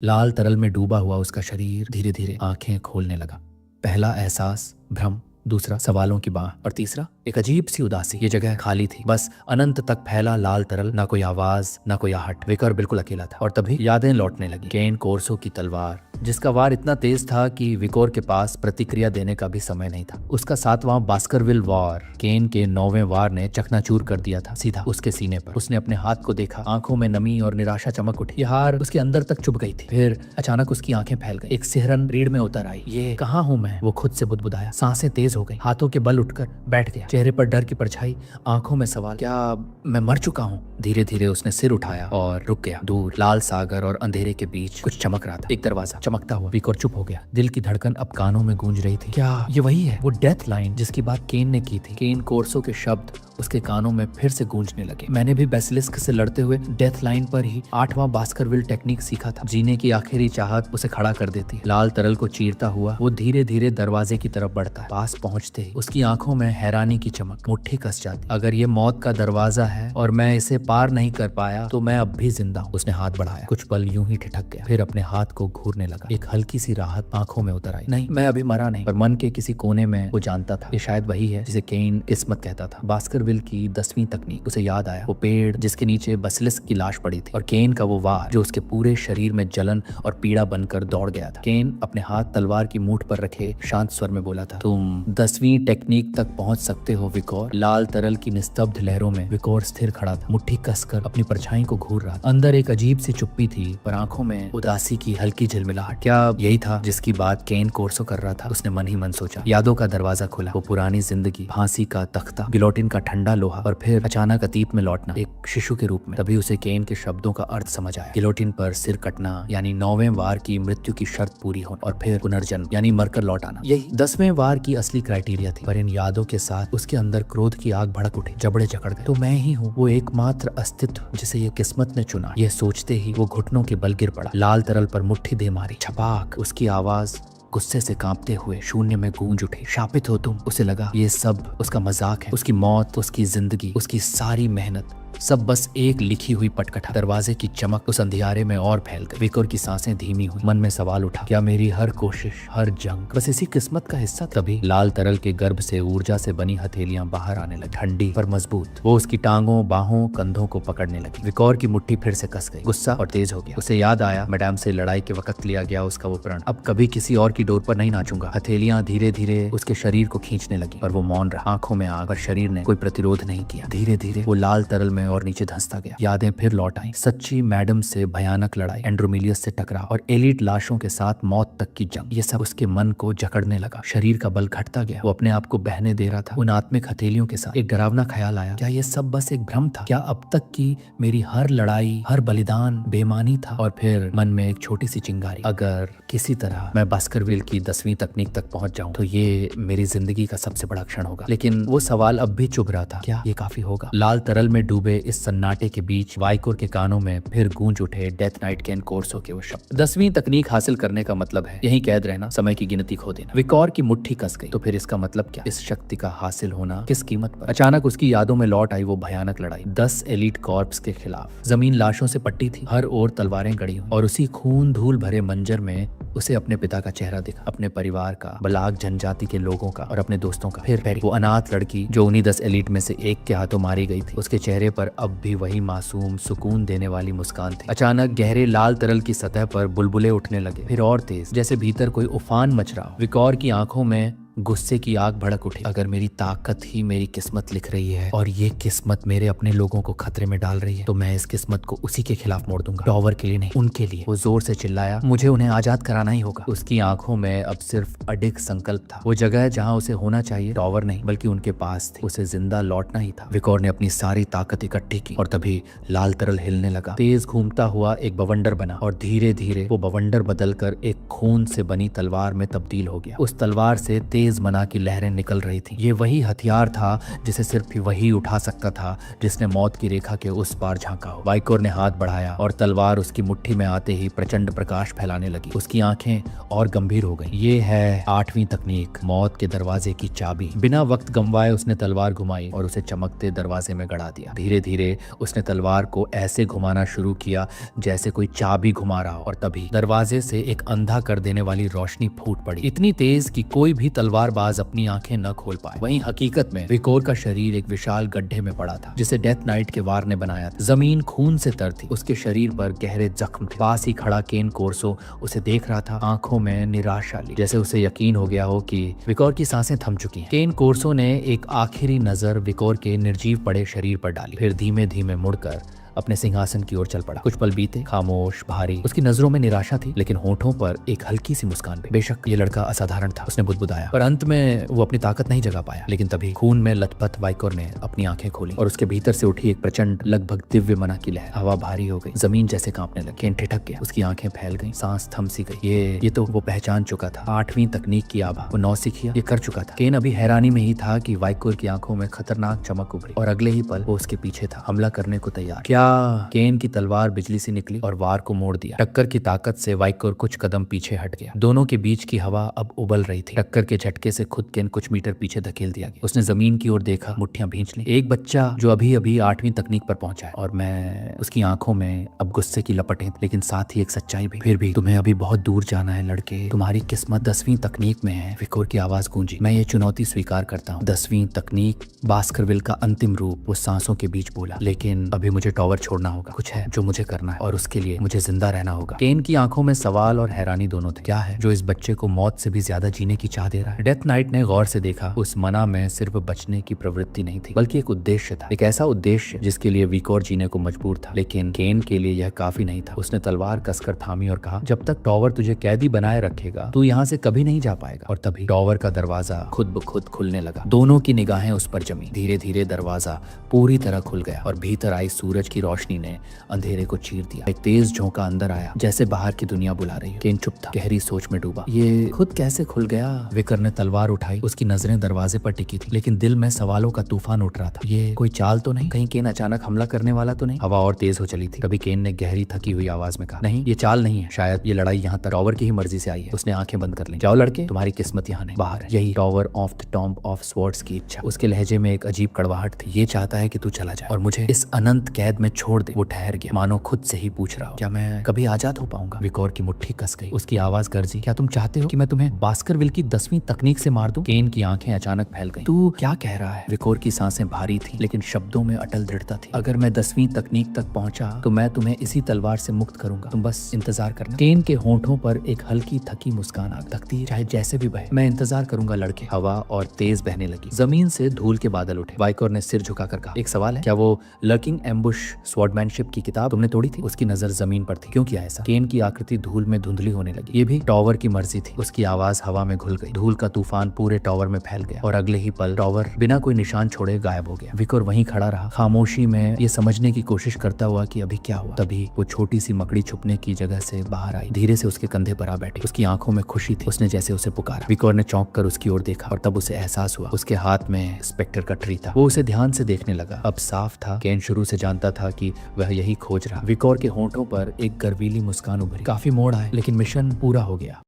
लाल तरल में डूबा हुआ उसका शरीर धीरे धीरे आंखें खोलने लगा। पहला एहसास भ्रम, दूसरा सवालों की बाह और तीसरा एक अजीब सी उदासी। ये जगह खाली थी, बस अनंत तक फैला लाल तरल, ना कोई आवाज ना कोई आहट। विकर बिल्कुल अकेला था और तभी यादें लौटने लगी। केन कोर्सो की तलवार, जिसका वार इतना तेज था कि विकोर के पास प्रतिक्रिया देने का भी समय नहीं था। उसका 7वां बास्करविल वार केन के 9वें वार ने चकनाचूर कर दिया था, सीधा उसके सीने पर। उसने अपने हाथ को देखा, आंखों में नमी और निराशा चमक उठी। यह हार उसके अंदर तक चुभ गई थी। फिर अचानक उसकी आंखें फैल गई, एक सिहरन रीढ़ में उतर आई। ये कहाँ हूँ मैं? वो खुद से बुदबुदाया। सांसें तेज हो गई, हाथों के बल उठकर बैठ गया। चेहरे पर डर की परछाई, आंखों में सवाल, क्या मैं मर चुका हूँ? धीरे धीरे उसने सिर उठाया और रुक गया। दूर लाल सागर और अंधेरे के बीच कुछ चमक रहा था। एक दरवाजा चमकता हुआ। विकोर चुप हो गया। दिल की धड़कन अब कानों में गूंज रही थी। क्या ये वही है, वो डेथ लाइन जिसकी बात केन ने की थी? केन कोर्सो के शब्द उसके कानों में फिर से गूंजने लगे। मैंने भी बेसिलिस्क से लड़ते हुए डेथ लाइन पर ही 8वां बास्करविल टेक्निक सीखा था। जीने की आखिरी चाहत उसे खड़ा कर देती। लाल तरल को चीरता हुआ वो धीरे धीरे दरवाजे की तरफ बढ़ता है। पास पहुंचते ही उसकी आंखों में हैरानी की चमक, मुट्ठी कस जाती। अगर ये मौत का दरवाजा है और मैं इसे पार नहीं कर पाया तो मैं अब भी जिंदा हूँ। उसने हाथ बढ़ाया, कुछ पल यूं ही ठिठक गया, फिर अपने हाथ को घूरने लगा। एक हल्की सी राहत आंखों में उतर आई। नहीं, मैं अभी मरा नहीं। पर मन के किसी कोने में वो जानता था ये शायद वही है जिसे केन किस्मत कहता था। बास्करविल की 10वीं तकनीक। उसे याद आया, वो पेड़ जिसके नीचे बेसिलिस्क की लाश पड़ी थी और केन का वो वार जो उसके पूरे शरीर में जलन और पीड़ा बनकर दौड़ गया था। केन अपने हाथ तलवार की मूठ पर रखे शांत स्वर में बोला था, तुम 10वीं टेक्निक तक पहुंच सकते हो विकोर। लाल तरल की निस्तब्ध लहरों में विकोर स्थिर खड़ा था, मुट्ठी कसकर अपनी परछाई को घूर रहा था। अंदर एक अजीब सी चुप्पी थी, पर आंखों में उदासी की हल्की झिलमिलाहट। क्या यही था जिसकी बात केन कोर्सो कर रहा था? उसने मन ही मन सोचा। यादों का दरवाजा खुला, वो पुरानी जिंदगी, फांसी का तख्ता, गिलोटिन का ठंडा लोहा और फिर अचानक अतीत में लौटना, एक शिशु के रूप में। तभी उसे केन के शब्दों का अर्थ समझ आया। गिलोटिन पर सिर कटना यानी 9वें वार की मृत्यु की शर्त पूरी होना और फिर पुनर्जन्म यानी मरकर लौट आना, यही 10वें वार की असली क्राइटेरिया थी। पर इन यादों के साथ उसके अंदर क्रोध की आग भड़क उठी, जबड़े जकड़ गए। तो मैं ही हूँ वो एकमात्र अस्तित्व जिसे ये किस्मत ने चुना। ये सोचते ही वो घुटनों के बल गिर पड़ा। लाल तरल पर मुट्ठी दे मारी। छपाक, उसकी आवाज गुस्से से कांपते हुए शून्य में गूंज उठी। शापित हो तुम। उसे लगा ये सब उसका मजाक है। उसकी मौत, उसकी जिंदगी, उसकी सारी मेहनत, सब बस एक लिखी हुई पटकथा। दरवाजे की चमक उस अंधियारे में और फैल गई। विकोर की सांसें धीमी हुई। मन में सवाल उठा, क्या मेरी हर कोशिश, हर जंग बस इसी किस्मत का हिस्सा? तभी लाल तरल के गर्भ से ऊर्जा से बनी हथेलियां बाहर आने लगी, ठंडी पर मजबूत। वो उसकी टांगों, बाहों, कंधों को पकड़ने लगी। विकोर की मुट्ठी फिर से कस गई। गुस्सा और तेज हो गया। उसे याद आया मैडम से लड़ाई के वक्त लिया गया उसका वो प्रण। अब कभी किसी और की डोर पर नहीं नाचूंगा। हथेलियां धीरे धीरे उसके शरीर को खींचने लगी, पर वो मौन रहा। आंखों में आग, पर शरीर ने कोई प्रतिरोध नहीं किया। धीरे धीरे वो लाल तरल में और नीचे धंसता गया। यादें फिर लौट आई। सच्ची मैडम से भयानक लड़ाई, एंड्रोमिलियस से टकराव और एलीट लाशों के साथ मौत तक की जंग। ये सब उसके मन को जकड़ने लगा। शरीर का बल घटता गया। वो अपने आप को बहने दे रहा था उन आत्मिक हथेलियों के साथ। एक डरावना ख्याल आया, क्या ये सब बस एक भ्रम था? क्या अब तक की मेरी हर लड़ाई, हर बलिदान बेमानी था? और फिर मन में एक छोटी सी चिंगारी, अगर किसी तरह मैं बास्करविल की 10वीं तकनीक तक पहुंच जाऊं तो ये मेरी जिंदगी का सबसे बड़ा क्षण होगा। लेकिन वो सवाल अब भी चुभ रहा था, क्या ये काफी होगा? लाल तरल में डूबे इस सन्नाटे के बीच वाइकोर के कानों में फिर गूंज उठे डेथ नाइट केन कोर्सो के वो शब्द। 10वीं तकनीक हासिल करने का मतलब है यहीं कैद रहना, समय की गिनती खो देना। विकोर की मुट्ठी कस गई। तो फिर इसका मतलब क्या? इस शक्ति का हासिल होना किस कीमत पर? अचानक उसकी यादों में लौट आई वो भयानक लड़ाई, 10 एलीट कॉर्प्स के खिलाफ। जमीन लाशों से पट्टी थी, हर ओर तलवारें गड़ी हुई और उसी खून धूल भरे मंजर में उसे अपने पिता का चेहरा दिखा, अपने परिवार का, बलाक जनजाति के लोगों का और अपने दोस्तों का। फिर वो अनाथ लड़की जो उन्हीं 10 एलीट में से एक के हाथों मारी गई थी, उसके चेहरे पर अब भी वही मासूम, सुकून देने वाली मुस्कान थी। अचानक गहरे लाल तरल की सतह पर बुलबुले उठने लगे, फिर और तेज, जैसे भीतर कोई उफान मच रहा हो। विकोर की आंखों में गुस्से की आग भड़क उठी। अगर मेरी ताकत ही मेरी किस्मत लिख रही है और ये किस्मत मेरे अपने लोगों को खतरे में डाल रही है, तो मैं इस किस्मत को उसी के खिलाफ मोड़ दूंगा। टॉवर के लिए नहीं, उनके लिए। वो जोर से चिल्लाया, मुझे उन्हें आजाद कराना ही होगा। उसकी आंखों में अब सिर्फ अडिग संकल्प था। वो जगह जहां उसे होना चाहिए टॉवर नहीं बल्कि उनके पास थी। उसे जिंदा लौटना ही था। विकोर ने अपनी सारी ताकत इकट्ठी की और तभी लाल तरल हिलने लगा। तेज घूमता हुआ एक बवंडर बना और धीरे धीरे वो बवंडर बदलकर एक खून से बनी तलवार में तब्दील हो गया। उस तलवार से तेज तेज मना की लहरें निकल रही थी। ये वही हथियार था जिसे सिर्फ वही उठा सकता था जिसने मौत की रेखा के उस पार झांका हो। वाइकोर ने हाथ बढ़ाया और तलवार उसकी मुट्ठी में आते ही प्रचंड प्रकाश फैलाने लगी। उसकी आंखें और गंभीर हो गईं। ये है 8वीं तकनीक, मौत के दरवाजे की चाबी। बिना वक्त गंवाए उसने तलवार घुमाई और उसे चमकते दरवाजे में गड़ा दिया। धीरे धीरे उसने तलवार को ऐसे घुमाना शुरू किया जैसे कोई चाबी घुमा रहा हो, और तभी दरवाजे से एक अंधा कर देने वाली रोशनी फूट पड़ी, इतनी तेज कि कोई भी तलवारबाज अपनी आंखें न खोल पाए। वहीं हकीकत में विकोर का शरीर एक विशाल गड्ढे में पड़ा था जिसे डेथ नाइट के वार ने बनाया था। जमीन खून से तर थी, उसके शरीर पर गहरे जख्म थे। पास ही खड़ा केन कोर्सो उसे देख रहा था, आंखों में निराशा ली, जैसे उसे यकीन हो गया हो कि विकोर की सांसें थम चुकी हैं। केन कोर्सो ने एक आखिरी नजर विकोर के निर्जीव पड़े शरीर पर डाली, फिर धीमे धीमे मुड़कर अपने सिंहासन की ओर चल पड़ा। कुछ पल बीते, खामोश, भारी। उसकी नजरों में निराशा थी, लेकिन होठों पर एक हल्की सी मुस्कान भी। बेशक ये लड़का असाधारण था, उसने बुदबुदाया, पर अंत में वो अपनी ताकत नहीं जगा पाया। लेकिन तभी खून में लथपथ वाइकोर ने अपनी आंखें खोली और उसके भीतर से उठी एक प्रचंड, लगभग दिव्य मना की लहर। हवा भारी हो गई, जमीन जैसे कांपने लगी। केन ठिठक गया, उसकी आंखें फैल गईं, सांस थम सी गई। ये तो वो पहचान चुका था, 8वीं तकनीक की आभा। वो नौसिखिया ये कर चुका था। केन अभी हैरानी में ही था कि वाइकोर की आंखों में खतरनाक चमक उभरी और अगले ही पल वो उसके पीछे था, हमला करने को तैयार। क्या? केन की तलवार बिजली से निकली और वार को मोड़ दिया। टक्कर की ताकत से वाइकोर कुछ कदम पीछे हट गया। दोनों के बीच की हवा अब उबल रही थी। टक्कर के झटके से खुद केन कुछ मीटर पीछे धकेल दिया गया। उसने जमीन की ओर देखा, मुट्ठियां भींच ली। एक बच्चा जो अभी अभी 8वीं तकनीक पर पहुंचा है, और मैं उसकी आंखों में अब गुस्से की लपटें, लेकिन साथ ही एक सच्चाई भी। फिर भी तुम्हें अभी बहुत दूर जाना है लड़के, तुम्हारी किस्मत 10वीं तकनीक में है। विकोर की आवाज गूंजी। मैं ये चुनौती स्वीकार करता हूँ। 10वीं तकनीक, बास्करविल का अंतिम रूप। वो सांसों के बीच बोला, लेकिन अभी मुझे टॉवर छोड़ना होगा। कुछ है जो मुझे करना है और उसके लिए मुझे जिंदा रहना होगा। केन की आंखों में सवाल और हैरानी दोनों थे। क्या है जो इस बच्चे को मौत से भी ज्यादा जीने की चाह दे रहा है? डेथ नाइट ने गौर से देखा, उस मना में सिर्फ बचने की प्रवृत्ति नहीं थी, बल्कि एक उद्देश्य था। एक ऐसा उद्देश्य जिसके लिए विकोर जीने को मजबूर था। लेकिन केन के लिए यह काफी नहीं था। उसने तलवार कसकर थामी और कहा, जब तक टॉवर तुझे कैदी बनाए रखेगा तू यहाँ से कभी नहीं जा पाएगा। और तभी टॉवर का दरवाजा खुद ब खुद खुलने लगा। दोनों की निगाहें उस पर जमी। धीरे धीरे दरवाजा पूरी तरह खुल गया और भीतर आई सूरज की रोशनी ने अंधेरे को चीर दिया। एक तेज झोंका अंदर आया, जैसे बाहर की दुनिया बुला रही हो। केन चुप था, गहरी सोच में डूबा। ये खुद कैसे खुल गया? विकर ने तलवार उठाई, उसकी नजरें दरवाजे पर टिकी थी, लेकिन दिल में सवालों का तूफान उठ रहा था। ये कोई चाल तो नहीं? कहीं केन अचानक हमला करने वाला तो नहीं? हवा और तेज हो चली थी। तभी केन ने गहरी थकी हुई आवाज में कहा, नहीं, ये चाल नहीं है। शायद ये लड़ाई यहाँ तक टॉवर की ही मर्जी से आई है। उसने आंखें बंद कर ली। जाओ लड़के, तुम्हारी किस्मत यहाँ नहीं, बाहर है। यही tower of the tomb of swords की इच्छा। उसके लहजे में एक अजीब कड़वाहट थी। ये चाहता है कि तू चला जाए और मुझे इस अनंत कैद में छोड़ दे। वो ठहर गया, मानो खुद से ही पूछ रहा हो, क्या मैं कभी आजाद हो पाऊंगा? विकोर की मुट्ठी कस गई, उसकी आवाज गरजी, क्या तुम चाहते हो कि मैं तुम्हें बास्करविल की 10वीं तकनीक से मार दूं? केन की आंखें अचानक फैल गईं। तू क्या कह रहा है? विकोर की सांसें भारी थी, लेकिन शब्दों में अटल दृढ़ता थी। अगर मैं 10वीं तकनीक तक पहुंचा तो मैं तुम्हें इसी तलवार से मुक्त करूंगा, तुम बस इंतजार करना। केन के होंठों पर एक हल्की थकी मुस्कान आ गई। चाहे जैसे भी बहे, मैं इंतजार करूंगा लड़के। हवा और तेज बहने लगी। जमीन से धूल के बादल उठे। वाइकोर ने सिर झुकाकर कहा, एक सवाल है, क्या वो लर्किंग एम्बुश स्वॉर्डमैनशिप की किताब तुमने तोड़ी थी? उसकी नजर जमीन पर थी। क्यों किया ऐसा? केन की आकृति धूल में धुंधली होने लगी। ये भी टॉवर की मर्जी थी। उसकी आवाज हवा में घुल गई। धूल का तूफान पूरे टॉवर में फैल गया और अगले ही पल टॉवर बिना कोई निशान छोड़े गायब हो गया। विकोर वहीं खड़ा रहा, खामोशी में ये समझने की कोशिश करता हुआ कि अभी क्या हुआ। तभी वो छोटी सी मकड़ी छुपने की जगह से बाहर आई, धीरे से उसके कंधे पर आ बैठी। उसकी आंखों में खुशी थी। उसने जैसे उसे पुकारा। विकोर ने चौंक कर उसकी ओर देखा और तब उसे एहसास हुआ उसके हाथ में स्पेक्टर का ट्री था। वो उसे ध्यान से देखने लगा। अब साफ था, केन शुरू से जानता था कि वह यही खोज रहा। विकोर के होंठों पर एक गर्वीली मुस्कान उभरी। काफी मोड़ आए, लेकिन मिशन पूरा हो गया।